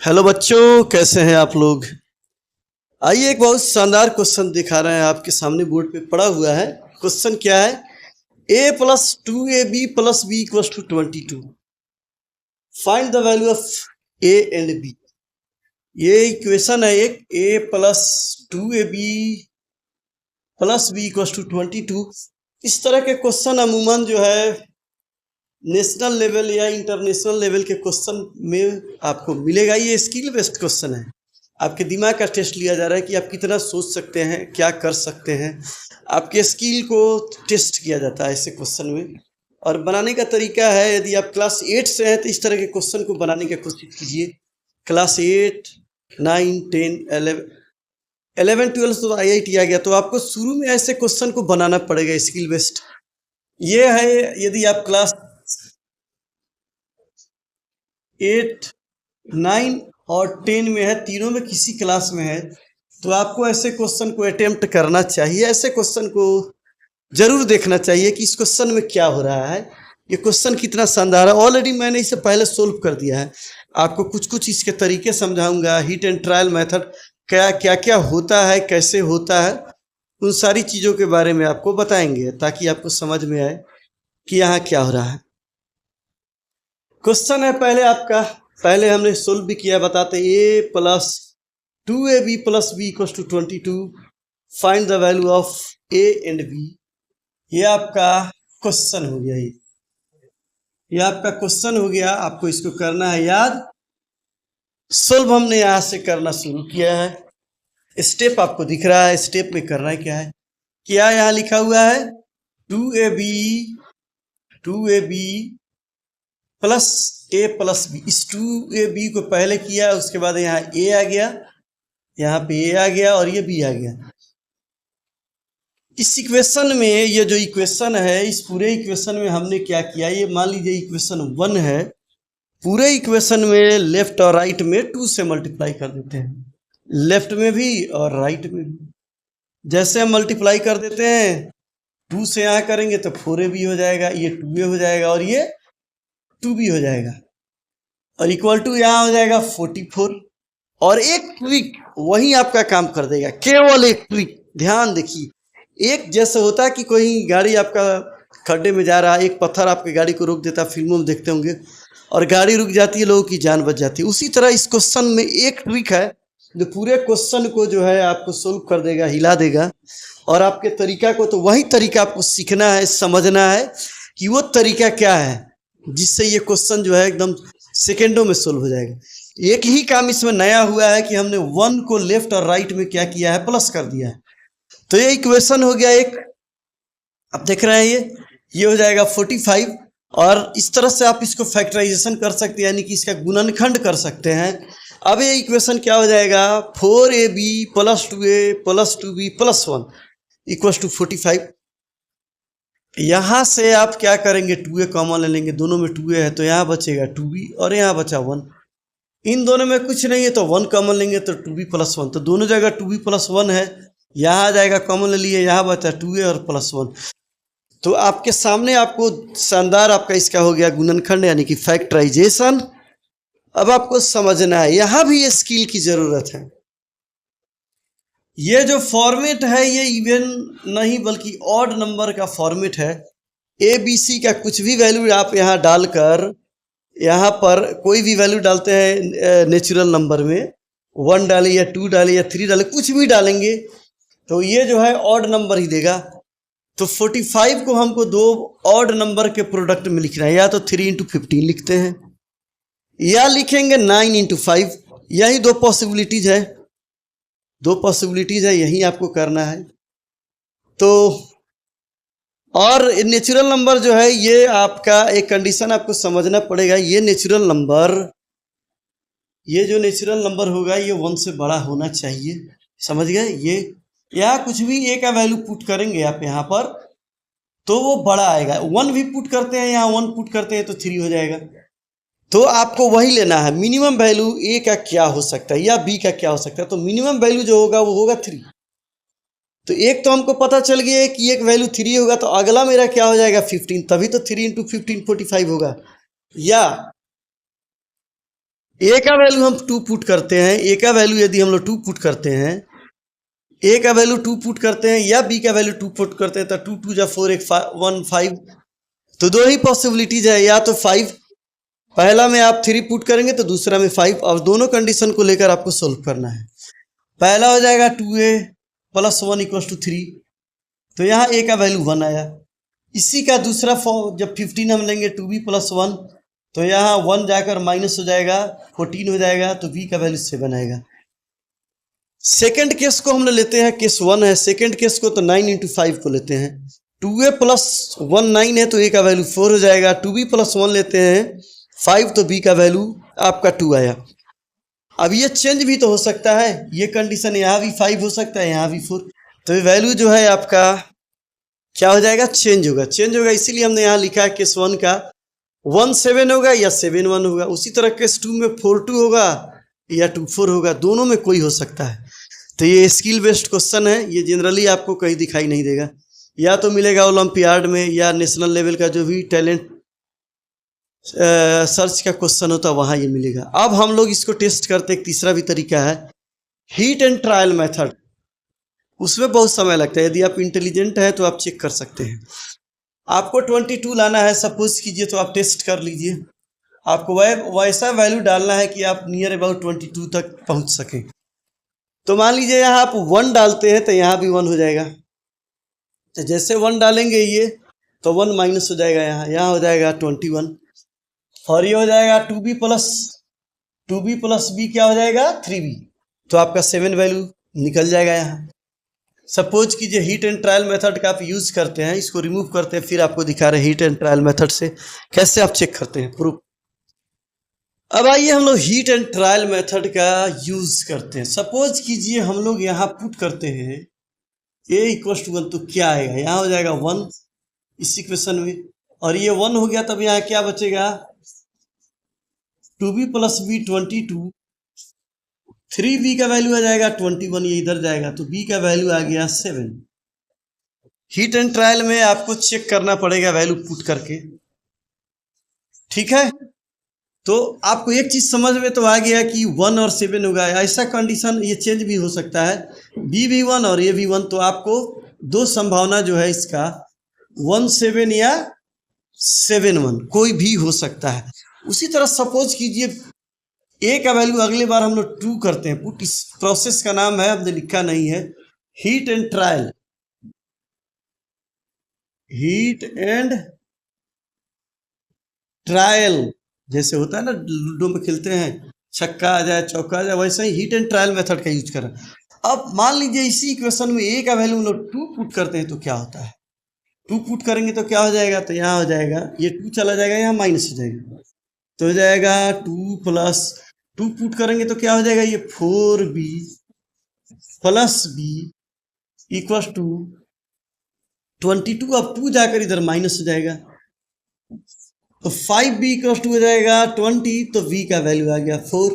Hello बच्चों, कैसे हैं आप लोग। आइए एक बहुत शानदार क्वेश्चन दिखा रहे हैं आपके सामने बोर्ड पे पड़ा हुआ है। क्वेश्चन क्या है? a+2ab+b=22। Find the value of a and b। ये इक्वेशन है एक a+2ab+b=22। इस तरह के क्वेश्चन अमूमन जो है नेशनल लेवल या इंटरनेशनल लेवल के क्वेश्चन में आपको मिलेगा। ये स्किल बेस्ड क्वेश्चन है। आपके दिमाग का टेस्ट लिया जा रहा है कि आप कितना सोच सकते हैं, क्या कर सकते हैं। आपके स्किल को टेस्ट किया जाता है ऐसे क्वेश्चन में। और बनाने का तरीका है, यदि आप क्लास 8 से हैं तो इस तरह के क्वेश्चन को बनाने की कोशिश कीजिए। क्लास 8, 9, 10, 11, 12 तो IIT आ गया, तो आपको शुरू में ऐसे क्वेश्चन को बनाना पड़ेगा स्किल बेस्ड। ये है, यदि आप क्लास 8, 9 और 10 में है, तीनों में किसी क्लास में है, तो आपको ऐसे क्वेश्चन को अटेम्प्ट करना चाहिए। ऐसे क्वेश्चन को जरूर देखना चाहिए कि इस क्वेश्चन में क्या हो रहा है, ये क्वेश्चन कितना शानदार है। ऑलरेडी मैंने इसे पहले सोल्व कर दिया है। आपको कुछ कुछ इसके तरीके समझाऊंगा, हिट एंड ट्रायल मेथड क्या क्या क्या होता है, कैसे होता है, उन सारी चीज़ों के बारे में आपको बताएंगे ताकि आपको समझ में आए कि यहाँ क्या हो रहा है। क्वेश्चन है पहले आपका, पहले हमने सोल्व भी किया, बताते a+2ab+b=22। Find the value of a and b। ये आपका क्वेश्चन हो गया। ये आपका क्वेश्चन हो गया। आपको इसको करना है याद। सोल्व हमने यहाँ से करना शुरू किया है। स्टेप आपको दिख रहा है, स्टेप में करना है क्या है, क्या यहाँ लिखा हुआ है 2ab plus a plus B. इस 2ab को पहले किया, उसके बाद यहाँ a आ गया, यहाँ पे a आ गया और ये b आ गया। इस इक्वेशन में, ये जो इक्वेशन है, इस पूरे इक्वेशन में हमने क्या किया, ये मान लीजिए इक्वेशन 1 है। पूरे इक्वेशन में लेफ्ट और राइट में 2 से मल्टीप्लाई कर देते हैं, लेफ्ट में भी और राइट में भी। जैसे हम मल्टीप्लाई कर देते हैं, 2 से यहाँ करेंगे तो 4ab हो जाएगा, ये 2a हो जाएगा और ये 2b हो जाएगा, और इक्वल टू यहाँ हो जाएगा 44। और एक ट्रिक वही आपका काम कर देगा, केवल एक ट्रिक। ध्यान देखिए, एक जैसे होता है कि कोई गाड़ी आपका खड्डे में जा रहा है, एक पत्थर आपकी गाड़ी को रोक देता है, फिल्मों में देखते होंगे, और गाड़ी रुक जाती है, लोगों की जान बच जाती है। उसी तरह इस क्वेश्चन में एक ट्रिक है जो पूरे क्वेश्चन को जो है आपको सोल्व कर देगा, हिला देगा। और आपके तरीका को, तो वही तरीका आपको सीखना है, समझना है कि वो तरीका क्या है जिससे ये क्वेश्चन जो है एकदम सेकेंडों में सोल्व हो जाएगा। एक ही काम इसमें नया हुआ है कि हमने 1 को लेफ्ट और राइट में क्या किया है, प्लस कर दिया है। तो ये इक्वेशन हो गया एक, आप देख रहे हैं ये हो जाएगा 45। और इस तरह से आप इसको फैक्टराइजेशन कर सकते हैं, यानी कि इसका गुणनखंड कर सकते हैं। अब ये इक्वेशन क्या हो जाएगा, 4ab + 2a + 2b + 1 = 45। यहाँ से आप क्या करेंगे, 2a कॉमन ले लेंगे, दोनों में 2a है तो यहाँ बचेगा 2b और यहाँ बचा 1। इन दोनों में कुछ नहीं है तो 1 कॉमन लेंगे तो 2b + 1, तो दोनों जगह 2b + 1 है, यहाँ आ जाएगा, कॉमन ले लिए, यहाँ बचा 2a और +1। तो आपके सामने आपको शानदार आपका इसका हो गया गुणनखंड, यानी कि फैक्टराइजेशन। अब आपको समझना है, यहाँ भी ये स्किल की जरूरत है। ये जो फॉर्मेट है ये इवन नहीं बल्कि ऑड नंबर का फॉर्मेट है। ABC का कुछ भी वैल्यू आप यहाँ डालकर, यहाँ पर कोई भी वैल्यू डालते हैं नेचुरल नंबर में, 1 डालें या 2 डालें या 3 डालें, कुछ भी डालेंगे तो ये जो है ऑड नंबर ही देगा। तो 45 को हमको 2 ऑड नंबर के प्रोडक्ट में लिखना है, या तो 3 × 15 लिखते हैं या लिखेंगे 9 × 5। यही 2 पॉसिबिलिटीज है, 2 पॉसिबिलिटीज है, यही आपको करना है। तो और नेचुरल नंबर जो है ये आपका एक कंडीशन आपको समझना पड़ेगा, ये नेचुरल नंबर, ये जो नेचुरल नंबर होगा ये 1 से बड़ा होना चाहिए, समझ गए। ये यहाँ कुछ भी a का वैल्यू पुट करेंगे आप यहाँ पर तो वो बड़ा आएगा। 1 भी पुट करते हैं, यहाँ 1 पुट करते हैं तो 3 हो जाएगा। तो आपको वही लेना है, मिनिमम वैल्यू a का क्या हो सकता है या b का क्या हो सकता है। तो मिनिमम वैल्यू जो होगा वो होगा 3। तो एक तो हमको पता चल गया है कि एक वैल्यू 3 होगा, तो अगला मेरा क्या हो जाएगा 15, तभी तो 3 × 15 45 होगा। या ए का वैल्यू हम 2 पुट करते हैं, ए का वैल्यू यदि हम लोग 2 पुट करते हैं, ए का वैल्यू 2 पुट करते हैं या बी का वैल्यू 2 पुट करते हैं, तो 2 2 जा 4 1 1 5, तो दो ही पॉसिबिलिटीज है, या तो 5 पहला में आप 3 पुट करेंगे तो दूसरा में 5, और दोनों कंडीशन को लेकर आपको सोल्व करना है। पहला हो जाएगा 2a + 1 = 3, तो यहाँ a का वैल्यू 1 आया। इसी का दूसरा फॉर्म जब 15 हम लेंगे 2b + 1, तो यहाँ 1 जाकर माइनस हो जाएगा, 14 हो जाएगा, तो b का वैल्यू 7 आएगा। सेकंड केस को हम लेते हैं, केस 1 है। सेकंड केस को तो 9 × 5 को लेते हैं। 2a + 1 9 है, तो a का वैल्यू 4 हो जाएगा। 2b + 1 लेते हैं 5, तो b का वैल्यू आपका 2 आया। अब ये चेंज भी तो हो सकता है, ये कंडीशन यहाँ भी 5 हो सकता है, यहाँ भी 4, तो ये वैल्यू जो है आपका क्या हो जाएगा, चेंज होगा। चेंज होगा इसीलिए हमने यहाँ लिखा है केस 1 का 1 7 होगा या 7 1 होगा। उसी तरह केस 2 में 4 2 होगा या 2 4 होगा, दोनों में कोई हो सकता है। तो ये स्किल बेस्ड क्वेश्चन है, ये जनरली आपको कहीं दिखाई नहीं देगा, या तो मिलेगा ओलंपियाड में या नेशनल लेवल का जो भी टैलेंट सर्च का क्वेश्चन होता है वहाँ ये मिलेगा। अब हम लोग इसको टेस्ट करते, एक तीसरा भी तरीका है हीट एंड ट्रायल मेथड। उसमें बहुत समय लगता है, यदि आप इंटेलिजेंट हैं तो आप चेक कर सकते हैं। आपको 22 लाना है सपोज कीजिए, तो आप टेस्ट कर लीजिए। आपको वैसा वैल्यू डालना है कि आप नियर अबाउट 22 तक पहुंच सकें। तो मान लीजिए यहाँ आप 1 डालते हैं तो यहाँ भी 1 हो जाएगा। तो जैसे 1 डालेंगे ये, तो 1 माइनस हो जाएगा, यहाँ हो जाएगा 21, और ये हो जाएगा 2b + b क्या हो जाएगा 3b, तो आपका 7 वैल्यू निकल जाएगा यहाँ। सपोज कीजिए हीट एंड ट्रायल मेथड का आप यूज करते हैं, इसको रिमूव करते हैं, फिर आपको दिखा रहे हैं हीट एंड ट्रायल मेथड से कैसे आप चेक करते हैं प्रूफ। अब आइए हम लोग हीट एंड ट्रायल मेथड का यूज करते हैं। सपोज कीजिए हम लोग यहाँ पुट करते हैं a = 1, तो क्या आएगा, यहाँ हो जाएगा 1 इस इक्वेशन में, और ये 1 हो गया, तब यहाँ क्या बचेगा 2b + b 22, 3b का वैल्यू आ जाएगा 21, ये इधर जाएगा, तो b का वैल्यू आ गया 7। हीट एंड ट्रायल में आपको चेक करना पड़ेगा वैल्यू पुट करके, ठीक है। तो आपको एक चीज समझ में तो आ गया कि 1 और 7 होगा। ऐसा कंडीशन ये चेंज भी हो सकता है, b भी 1 और a भी 1, तो आपको दो संभावना जो है इसका 1 7 या 7 1 कोई भी हो सकता है। उसी तरह सपोज कीजिए a का वैल्यू अगले बार हम लोग 2 करते हैं पुट। इस प्रोसेस का नाम है, हमने लिखा नहीं है, heat and trial. Heat and trial जैसे होता है ना, लूडो में खेलते हैं, छक्का आ जाए चौका आ जाए, वैसे ही हीट एंड ट्रायल मेथड का यूज करें। अब मान लीजिए इसी इक्वेशन में a का वैल्यू हम लोग 2 पुट करते हैं, तो क्या होता है 2 पुट करेंगे तो क्या हो जाएगा, तो यहाँ हो जाएगा ये 2 चला जाएगा, यहाँ माइनस हो जाएगा, तो हो जाएगा 2 + 2 पुट करेंगे तो क्या हो जाएगा, ये 4b + b = 22। अब 2 जाकर इधर माइनस हो जाएगा, तो 5b = हो जाएगा 20, तो b का वैल्यू आ गया 4।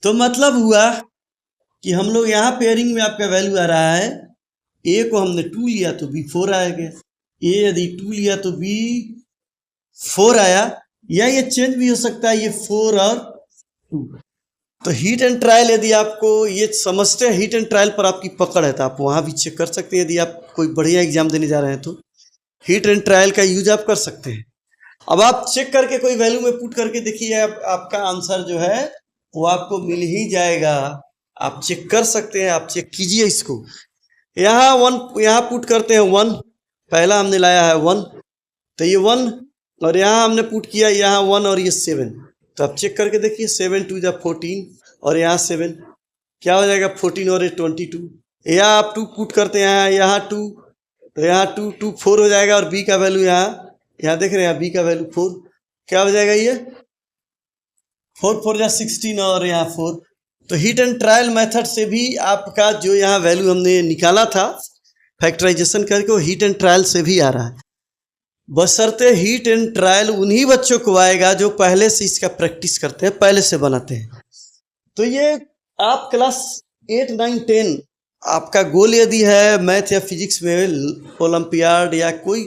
तो मतलब हुआ कि हम लोग यहाँ पेयरिंग में आपका वैल्यू आ रहा है, a को हमने 2 लिया तो b 4 आ गया, a यदि 2 लिया तो b 4 आया, या ये चेंज भी हो सकता है, ये 4 और 2। तो हीट एंड ट्रायल यदि आपको ये समझते हैं, हीट एंड ट्रायल पर आपकी पकड़ है, तो आप वहाँ भी चेक कर सकते हैं। यदि आप कोई बढ़िया एग्जाम देने जा रहे हैं तो हीट एंड ट्रायल का यूज आप कर सकते हैं। अब आप चेक करके कोई वैल्यू में पुट करके देखिए, आपका आंसर जो है वो आपको मिल ही जाएगा। आप चेक कर सकते हैं, आप चेक कीजिए इसको। यहाँ 1 यहाँ पुट करते हैं 1, पहला हमने लाया है 1, तो ये 1, और यहाँ हमने पुट किया यहाँ 1 और ये 7, तो आप चेक करके देखिए 7 2 जा 14, और यहाँ 7 क्या हो जाएगा 14 और 22। यहाँ आप 2 पुट करते हैं, यहाँ 2, तो यहाँ 2 2 4 हो जाएगा, और b का वैल्यू यहाँ देख रहे हैं, b का वैल्यू 4, क्या हो जाएगा ये 4 4 जा 16, और यहाँ 4। तो हीट एंड ट्रायल मेथड से भी आपका जो यहाँ वैल्यू हमने निकाला था फैक्टराइजेशन करके, वो हीट एंड ट्रायल से भी आ रहा है। बशर्ते हीट एंड ट्रायल उन्हीं बच्चों को आएगा जो पहले से इसका प्रैक्टिस करते हैं, पहले से बनाते हैं। तो ये आप क्लास 8 9 10 आपका गोल यदि है मैथ या फिजिक्स में ओलंपियाड या कोई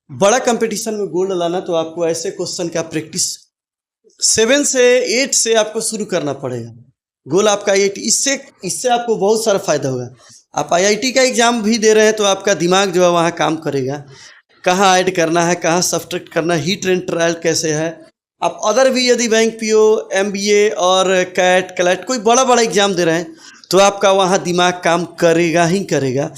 बड़ा कंपटीशन में गोल्ड लाना, तो आपको ऐसे क्वेश्चन का प्रैक्टिस 7 से 8 से आपको शुरू करना पड़ेगा। गोल आपका 8, इससे इससे आपको बहुत सारा फायदा होगा। आप आईआईटी का एग्जाम भी दे रहे हैं तो आपका दिमाग जो है वहाँ काम करेगा, कहाँ ऐड करना है, कहाँ सब्ट्रैक्ट करना है, हीट एंड ट्रायल कैसे है। आप अदर भी यदि बैंक पीओ, एमबीए और कैट क्लैट कोई बड़ा बड़ा एग्जाम दे रहे हैं तो आपका वहाँ दिमाग काम करेगा ही करेगा।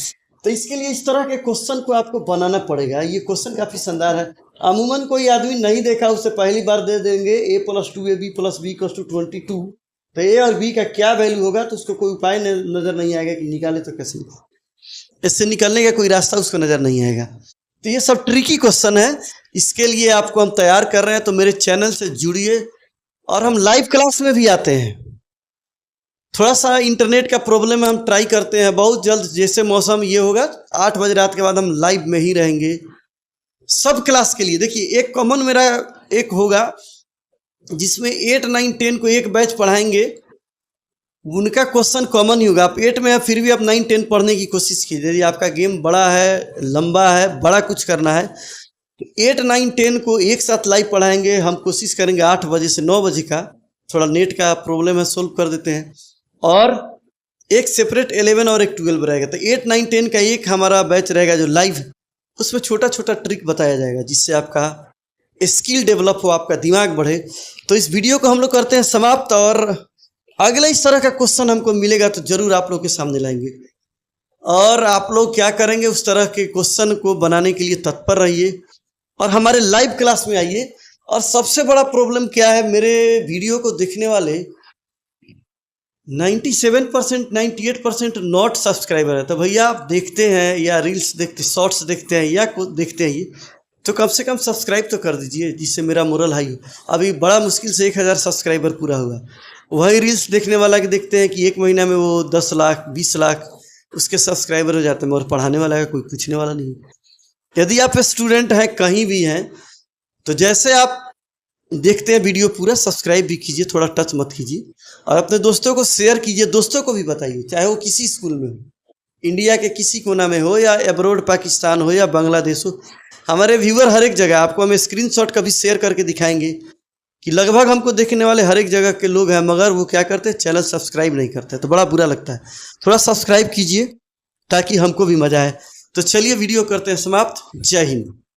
तो इसके लिए इस तरह के क्वेश्चन को आपको बनाना पड़ेगा। ये क्वेश्चन काफ़ी शानदार है, अमूमन कोई आदमी नहीं देखा उसे पहली बार दे देंगे a+2 ab+b = 22, तो ए और बी का क्या वैल्यू होगा तो उसको कोई उपाय नज़र नहीं आएगा कि निकाले तो कैसे, इससे निकलने का कोई रास्ता उसको नज़र नहीं आएगा। तो ये सब ट्रिकी क्वेश्चन है, इसके लिए आपको हम तैयार कर रहे हैं। तो मेरे चैनल से जुड़िए और हम लाइव क्लास में भी आते हैं। थोड़ा सा इंटरनेट का प्रॉब्लम है, हम ट्राई करते हैं बहुत जल्द, जैसे मौसम ये होगा 8 बजे रात के बाद हम लाइव में ही रहेंगे सब क्लास के लिए। देखिए एक कॉमन मेरा एक होगा जिसमें 8, 9, 10 को एक बैच पढ़ाएंगे, उनका क्वेश्चन कॉमन ही होगा। आप 8 में है फिर भी आप 9, 10 पढ़ने की कोशिश कीजिए। यदि आपका गेम बड़ा है, लंबा है, बड़ा कुछ करना है तो 8, 9, 10 को एक साथ लाइव पढ़ाएंगे। हम कोशिश करेंगे 8 बजे से 9 बजे का, थोड़ा नेट का प्रॉब्लम है, सोल्व कर देते हैं। और एक सेपरेट 11 और एक 12 रहेगा। तो 8, 9, 10 का एक हमारा बैच रहेगा जो लाइव, उसमें छोटा छोटा ट्रिक बताया जाएगा जिससे आपका स्किल डेवलप हो, आपका दिमाग बढ़े। तो इस वीडियो को हम लोग करते हैं समाप्त, और अगला इस तरह का क्वेश्चन हमको मिलेगा तो जरूर आप लोग के सामने लाएंगे। और आप लोग क्या करेंगे, उस तरह के क्वेश्चन को बनाने के लिए तत्पर रहिए और हमारे लाइव क्लास में आइए। और सबसे बड़ा प्रॉब्लम क्या है, मेरे वीडियो को देखने वाले 97%, 98% नॉट सब्सक्राइबर है। तो भैया आप देखते हैं या रील्स देखते, शॉर्ट्स देखते हैं या कुछ देखते हैं, ये तो कम से कम सब्सक्राइब तो कर दीजिए जिससे मेरा मोरल हाई हो। अभी बड़ा मुश्किल से 1000 सब्सक्राइबर पूरा हुआ। वही रील्स देखने वाला के देखते हैं कि 1 महीना में वो 10 लाख 20 लाख उसके सब्सक्राइबर हो जाते हैं, और पढ़ाने वाला है कोई पूछने वाला नहीं। यदि आप स्टूडेंट हैं कहीं भी हैं तो जैसे आप देखते हैं वीडियो पूरा सब्सक्राइब भी कीजिए, थोड़ा टच मत कीजिए, और अपने दोस्तों को शेयर कीजिए। दोस्तों को भी बताइए, चाहे वो किसी स्कूल में हो, इंडिया के किसी कोना में हो या अब्रॉड पाकिस्तान हो या बांग्लादेश हो, हमारे व्यूअर हर एक जगह। आपको हम स्क्रीनशॉट कभी शेयर करके दिखाएंगे कि लगभग हमको देखने वाले हर एक जगह के लोग हैं, मगर वो क्या करते हैं, चैनल सब्सक्राइब नहीं करते। तो बड़ा बुरा लगता है। थोड़ा सब्सक्राइब कीजिए ताकि हमको भी मजा आए। तो चलिए वीडियो करते हैं समाप्त। जय हिंद।